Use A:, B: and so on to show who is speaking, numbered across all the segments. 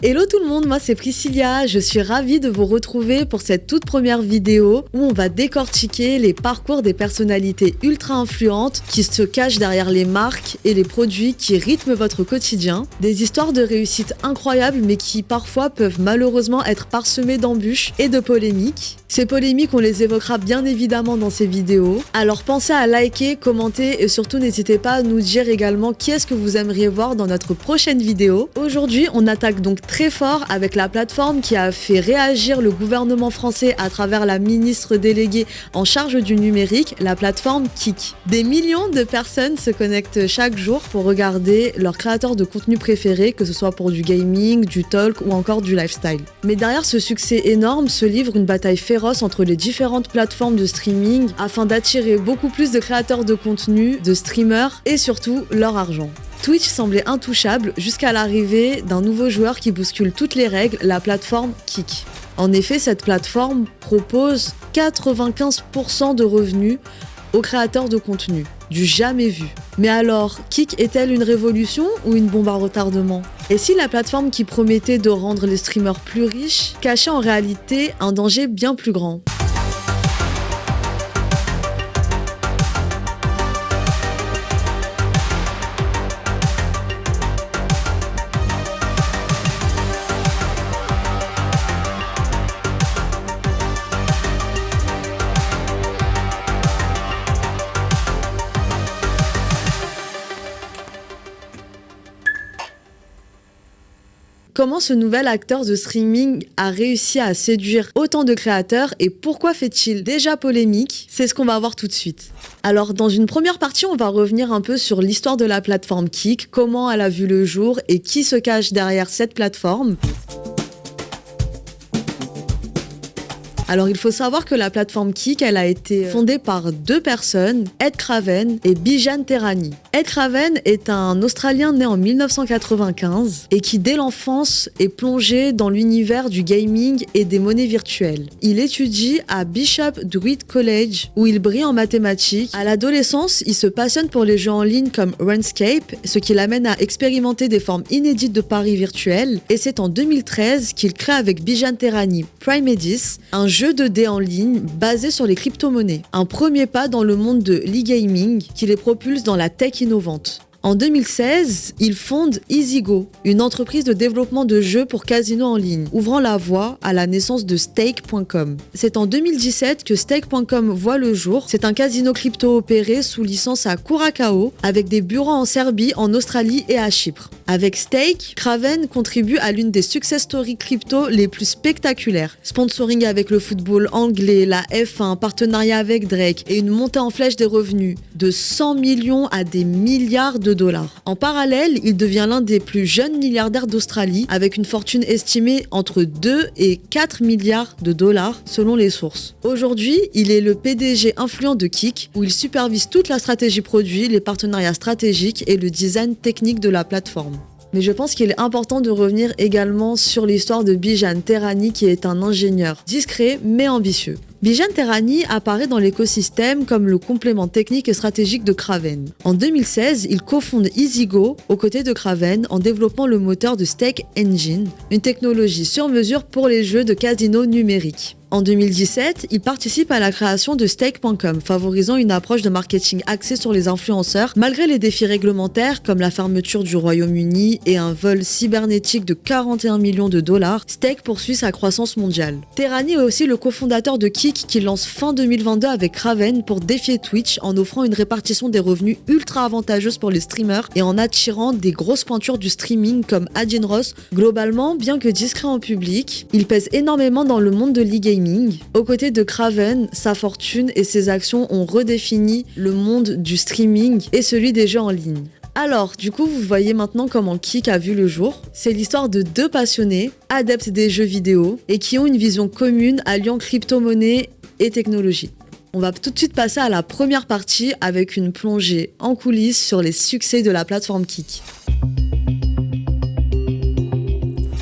A: Hello tout le monde, moi c'est Priscilla, je suis ravie de vous retrouver pour cette toute première vidéo où on va décortiquer les parcours des personnalités ultra influentes qui se cachent derrière les marques et les produits qui rythment votre quotidien. Des histoires de réussite incroyables mais qui parfois peuvent malheureusement être parsemées d'embûches et de polémiques. Ces polémiques, on les évoquera bien évidemment dans ces vidéos. Alors pensez à liker, commenter et surtout n'hésitez pas à nous dire également qui est-ce que vous aimeriez voir dans notre prochaine vidéo. Aujourd'hui, on attaque donc très fort avec la plateforme qui a fait réagir le gouvernement français à travers la ministre déléguée en charge du numérique, la plateforme Kik. Des millions de personnes se connectent chaque jour pour regarder leurs créateurs de contenu préférés, que ce soit pour du gaming, du talk ou encore du lifestyle. Mais derrière ce succès énorme se livre une bataille féroce entre les différentes plateformes de streaming afin d'attirer beaucoup plus de créateurs de contenu, de streamers et surtout leur argent. Twitch semblait intouchable jusqu'à l'arrivée d'un nouveau joueur qui bouscule toutes les règles, la plateforme Kik. En effet, cette plateforme propose 95% de revenus aux créateurs de contenu, du jamais vu. Mais alors, Kik est-elle une révolution ou une bombe à retardement ? Et si la plateforme qui promettait de rendre les streamers plus riches cachait en réalité un danger bien plus grand ? Comment ce nouvel acteur de streaming a réussi à séduire autant de créateurs et pourquoi fait-il déjà polémique ? C'est ce qu'on va voir tout de suite. Alors dans une première partie, on va revenir un peu sur l'histoire de la plateforme Kik, comment elle a vu le jour et qui se cache derrière cette plateforme. Alors il faut savoir que la plateforme Kik, elle a été fondée par deux personnes, Ed Craven et Bijan Terrani. Ed Craven est un Australien né en 1995 et qui dès l'enfance est plongé dans l'univers du gaming et des monnaies virtuelles. Il étudie à Bishop Druid College où il brille en mathématiques. À l'adolescence, il se passionne pour les jeux en ligne comme RuneScape, ce qui l'amène à expérimenter des formes inédites de paris virtuels. Et c'est en 2013 qu'il crée avec Bijan Terrani Primedis, un jeu de dés en ligne basé sur les crypto-monnaies. Un premier pas dans le monde de l'e-gaming qui les propulse dans la tech innovante. En 2016, il fonde EasyGo, une entreprise de développement de jeux pour casinos en ligne, ouvrant la voie à la naissance de Stake.com. C'est en 2017 que Stake.com voit le jour. C'est un casino crypto opéré sous licence à Curaçao, avec des bureaux en Serbie, en Australie et à Chypre. Avec Stake, Craven contribue à l'une des success stories crypto les plus spectaculaires. Sponsoring avec le football anglais, la F1, partenariat avec Drake et une montée en flèche des revenus de 100 millions à des milliards de dollars. En parallèle, il devient l'un des plus jeunes milliardaires d'Australie avec une fortune estimée entre 2 et 4 milliards de dollars selon les sources. Aujourd'hui, il est le PDG influent de Kik où il supervise toute la stratégie produit, les partenariats stratégiques et le design technique de la plateforme. Mais je pense qu'il est important de revenir également sur l'histoire de Bijan Terrani qui est un ingénieur discret mais ambitieux. Bijan Terrani apparaît dans l'écosystème comme le complément technique et stratégique de Craven. En 2016, il cofonde EasyGo aux côtés de Craven en développant le moteur de Stake Engine, une technologie sur mesure pour les jeux de casino numériques. En 2017, il participe à la création de Stake.com, favorisant une approche de marketing axée sur les influenceurs, malgré les défis réglementaires comme la fermeture du Royaume-Uni et un vol cybernétique de 41 millions de dollars. Stake poursuit sa croissance mondiale. Terrani est aussi le cofondateur de Kik qui lance fin 2022 avec Craven pour défier Twitch en offrant une répartition des revenus ultra avantageuse pour les streamers et en attirant des grosses pointures du streaming comme Adin Ross. Globalement, bien que discret en public, il pèse énormément dans le monde de l'e-gaming. Aux côtés de Craven, sa fortune et ses actions ont redéfini le monde du streaming et celui des jeux en ligne. Alors, du coup, vous voyez maintenant comment Kik a vu le jour. C'est l'histoire de deux passionnés, adeptes des jeux vidéo, et qui ont une vision commune alliant crypto-monnaie et technologie. On va tout de suite passer à la première partie avec une plongée en coulisses sur les succès de la plateforme Kik.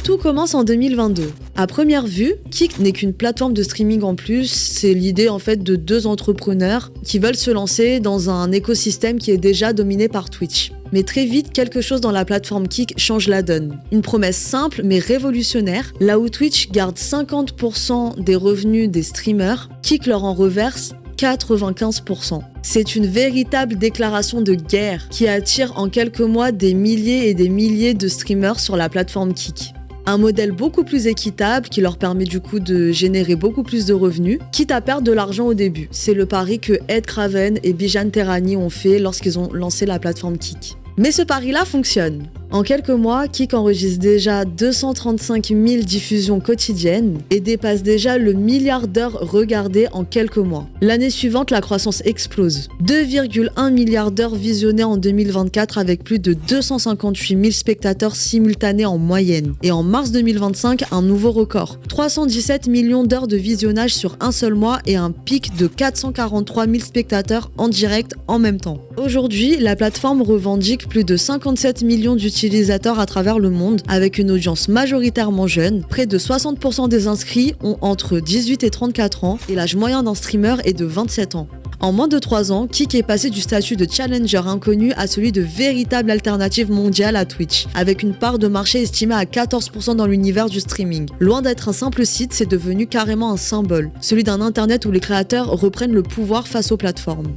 A: Tout commence en 2022. À première vue, Kick n'est qu'une plateforme de streaming en plus, c'est l'idée en fait de deux entrepreneurs qui veulent se lancer dans un écosystème qui est déjà dominé par Twitch. Mais très vite, quelque chose dans la plateforme Kick change la donne. Une promesse simple mais révolutionnaire, là où Twitch garde 50% des revenus des streamers, Kick leur en reverse 95%. C'est une véritable déclaration de guerre qui attire en quelques mois des milliers et des milliers de streamers sur la plateforme Kick. Un modèle beaucoup plus équitable qui leur permet du coup de générer beaucoup plus de revenus, quitte à perdre de l'argent au début. C'est le pari que Ed Craven et Bijan Terrani ont fait lorsqu'ils ont lancé la plateforme Kick. Mais ce pari-là fonctionne. En quelques mois, Kick enregistre déjà 235 000 diffusions quotidiennes et dépasse déjà le milliard d'heures regardées en quelques mois. L'année suivante, la croissance explose. 2,1 milliards d'heures visionnées en 2024 avec plus de 258 000 spectateurs simultanés en moyenne. Et en mars 2025, un nouveau record. 317 millions d'heures de visionnage sur un seul mois et un pic de 443 000 spectateurs en direct en même temps. Aujourd'hui, la plateforme revendique plus de 57 millions d'utilisateurs à travers le monde avec une audience majoritairement jeune. Près de 60% des inscrits ont entre 18 et 34 ans et l'âge moyen d'un streamer est de 27 ans. En moins de 3 ans, Kick est passé du statut de challenger inconnu à celui de véritable alternative mondiale à Twitch, avec une part de marché estimée à 14% dans l'univers du streaming. Loin d'être un simple site, c'est devenu carrément un symbole, celui d'un internet où les créateurs reprennent le pouvoir face aux plateformes.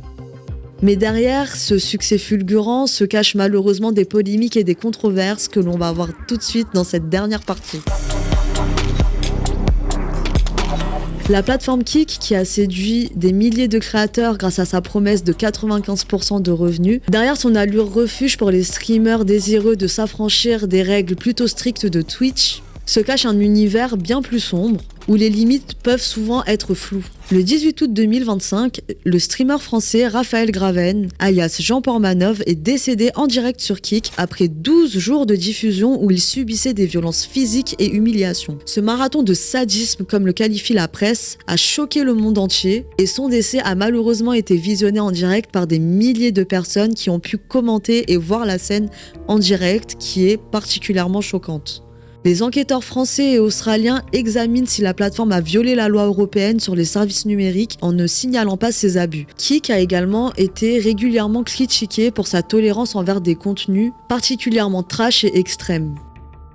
A: Mais derrière ce succès fulgurant se cachent malheureusement des polémiques et des controverses que l'on va voir tout de suite dans cette dernière partie. La plateforme Kick, qui a séduit des milliers de créateurs grâce à sa promesse de 95% de revenus, derrière son allure refuge pour les streamers désireux de s'affranchir des règles plutôt strictes de Twitch, se cache un univers bien plus sombre, où les limites peuvent souvent être floues. Le 18 août 2025, le streamer français Raphaël Graven, alias Jean Portmanov, est décédé en direct sur Kick après 12 jours de diffusion où il subissait des violences physiques et humiliations. Ce marathon de sadisme, comme le qualifie la presse, a choqué le monde entier et son décès a malheureusement été visionné en direct par des milliers de personnes qui ont pu commenter et voir la scène en direct qui est particulièrement choquante. Les enquêteurs français et australiens examinent si la plateforme a violé la loi européenne sur les services numériques en ne signalant pas ses abus. Kick a également été régulièrement critiqué pour sa tolérance envers des contenus particulièrement trash et extrêmes.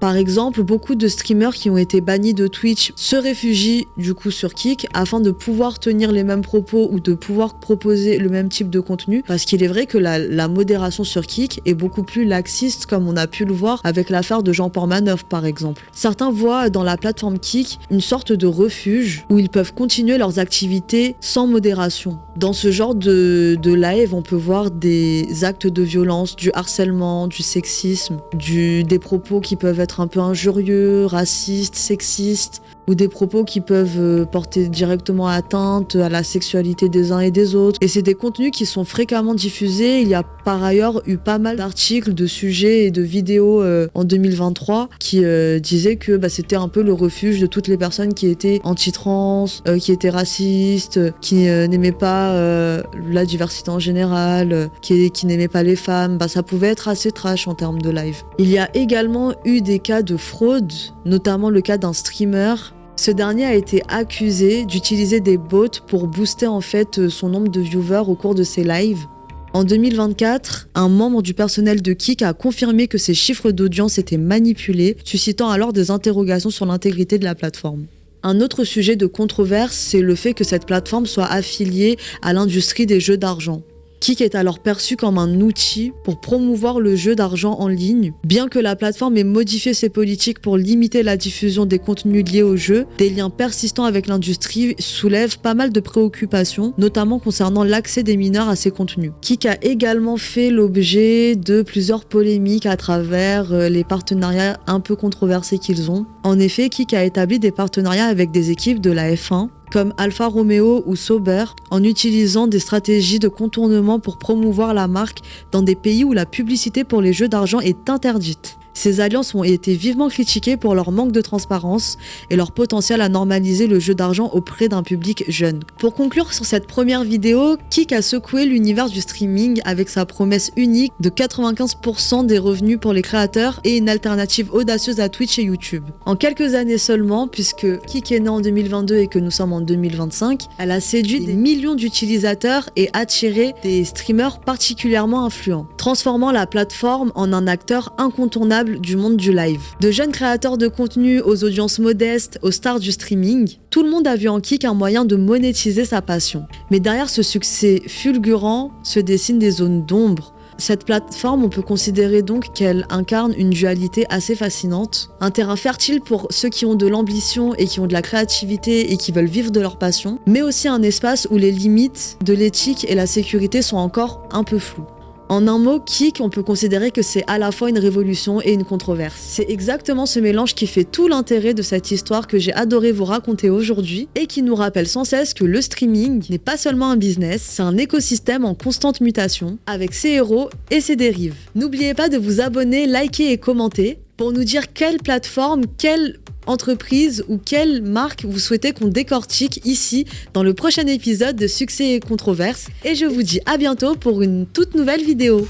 A: Par exemple, beaucoup de streamers qui ont été bannis de Twitch se réfugient du coup sur Kick afin de pouvoir tenir les mêmes propos ou de pouvoir proposer le même type de contenu, parce qu'il est vrai que la modération sur Kick est beaucoup plus laxiste, comme on a pu le voir avec l'affaire de Jean Portmanov par exemple. Certains voient dans la plateforme Kick une sorte de refuge où ils peuvent continuer leurs activités sans modération. Dans ce genre de live, on peut voir des actes de violence, du harcèlement, du sexisme, des propos qui peuvent être un peu injurieux, racistes, sexistes, ou des propos qui peuvent porter directement atteinte à la sexualité des uns et des autres. Et c'est des contenus qui sont fréquemment diffusés. Il y a par ailleurs eu pas mal d'articles, de sujets et de vidéos en 2023 qui disaient que c'était un peu le refuge de toutes les personnes qui étaient anti-trans, qui étaient racistes, qui n'aimaient pas la diversité en général, qui n'aimaient pas les femmes. Ça pouvait être assez trash en termes de live. Il y a également eu des cas de fraude, notamment le cas d'un streamer. Ce dernier a été accusé d'utiliser des bots pour booster en fait son nombre de viewers au cours de ses lives. En 2024, un membre du personnel de Kick a confirmé que ses chiffres d'audience étaient manipulés, suscitant alors des interrogations sur l'intégrité de la plateforme. Un autre sujet de controverse, c'est le fait que cette plateforme soit affiliée à l'industrie des jeux d'argent. Kick est alors perçu comme un outil pour promouvoir le jeu d'argent en ligne. Bien que la plateforme ait modifié ses politiques pour limiter la diffusion des contenus liés au jeu, des liens persistants avec l'industrie soulèvent pas mal de préoccupations, notamment concernant l'accès des mineurs à ces contenus. Kick a également fait l'objet de plusieurs polémiques à travers les partenariats un peu controversés qu'ils ont. En effet, Kick a établi des partenariats avec des équipes de la F1, comme Alfa Romeo ou Sauber, en utilisant des stratégies de contournement pour promouvoir la marque dans des pays où la publicité pour les jeux d'argent est interdite. Ces alliances ont été vivement critiquées pour leur manque de transparence et leur potentiel à normaliser le jeu d'argent auprès d'un public jeune. Pour conclure sur cette première vidéo, Kik a secoué l'univers du streaming avec sa promesse unique de 95% des revenus pour les créateurs et une alternative audacieuse à Twitch et YouTube. En quelques années seulement, puisque Kik est né en 2022 et que nous sommes en 2025, elle a séduit des millions d'utilisateurs et attiré des streamers particulièrement influents, transformant la plateforme en un acteur incontournable du monde du live. De jeunes créateurs de contenu aux audiences modestes, aux stars du streaming, tout le monde a vu en Kik un moyen de monétiser sa passion. Mais derrière ce succès fulgurant se dessinent des zones d'ombre. Cette plateforme, on peut considérer donc qu'elle incarne une dualité assez fascinante, un terrain fertile pour ceux qui ont de l'ambition et qui ont de la créativité et qui veulent vivre de leur passion, mais aussi un espace où les limites de l'éthique et la sécurité sont encore un peu floues. En un mot, Kik, on peut considérer que c'est à la fois une révolution et une controverse. C'est exactement ce mélange qui fait tout l'intérêt de cette histoire que j'ai adoré vous raconter aujourd'hui et qui nous rappelle sans cesse que le streaming n'est pas seulement un business, c'est un écosystème en constante mutation, avec ses héros et ses dérives. N'oubliez pas de vous abonner, liker et commenter pour nous dire quelle plateforme, quelle entreprise ou quelle marque vous souhaitez qu'on décortique ici dans le prochain épisode de Succès et Controverses. Et je vous dis à bientôt pour une toute nouvelle vidéo.